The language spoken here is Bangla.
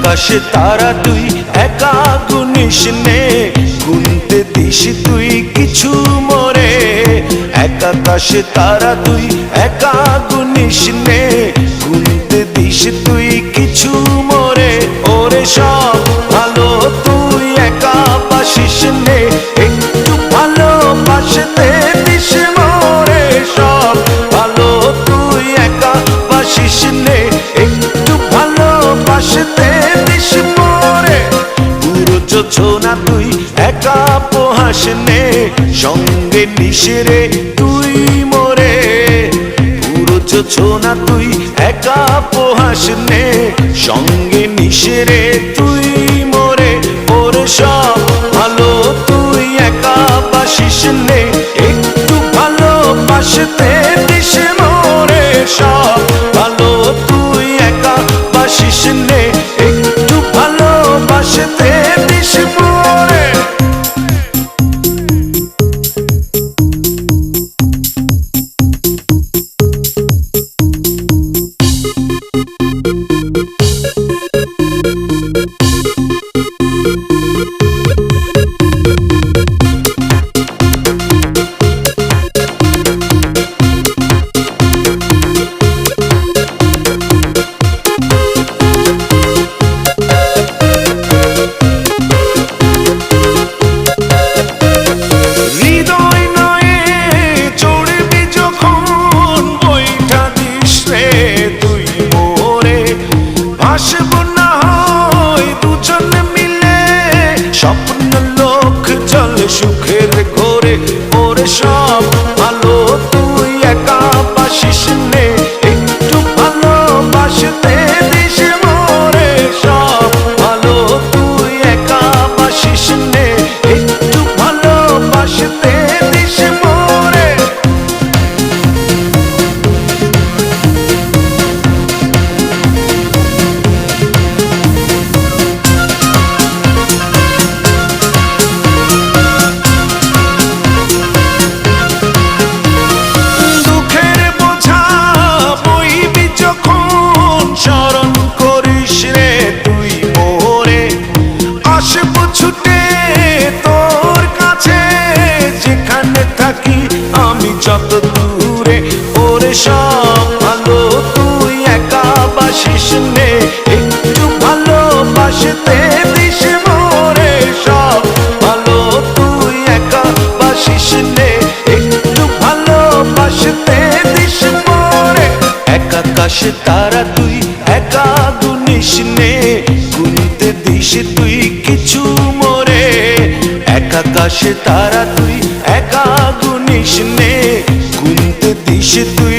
আকাশে তারা তুই একা গুনিস নে, গুনতে দিস তুই কিছু মোরে। এক আকাশে তারা তুই একা গুনিস নে, গুনতে দিস তুই কিছু মোরে। ওরে সব ভালো তুই একা বাসিস নে, একটু ভালোবাসতে দিস মোরে। সব ভালো তুই একা বাসিস নে, একটু ভালোবাসতে দিস মোরে। পুরো যোছনা তুই একা পোহাস নে, সঙ্গে নিস রে তুই মোরে। পুরো যোছনা তুই একা পোহাস নে, সঙ্গে নিস রে তুই মোরে। ওরে সব ভালো তুই একা বাসিস নে, একটু ভালোবাসতে দিস মোরে। সব ভালো তুই একা বাসিস নে, একটু ভালোবাসতে দিস মোরে। স্বপ্ন লোক চলে সুখের ঘরে। ওরে সব ভালো তুই একা বাসিস নে, একটু ভালোবাসতে দিস মোরে। সব ভালো তুই একা বাসিস নে, একটু ভালোবাসতে দিস মোরে। আমি যত দূরে ওরে সব ভালো তুই একা বাসিস নে, একটু ভালোবাসতে দিস মোরে। সব ভালো তুই একা বাসিস নে, একটু ভালোবাসতে দিস মোরে। এক আকাশে তারা তুই একা গুনিস নে, গুনতে দিস তুই কিছু মোরে। এক আকাশে তারা তুই একা গুনিস নে, গুনতে দিস তুই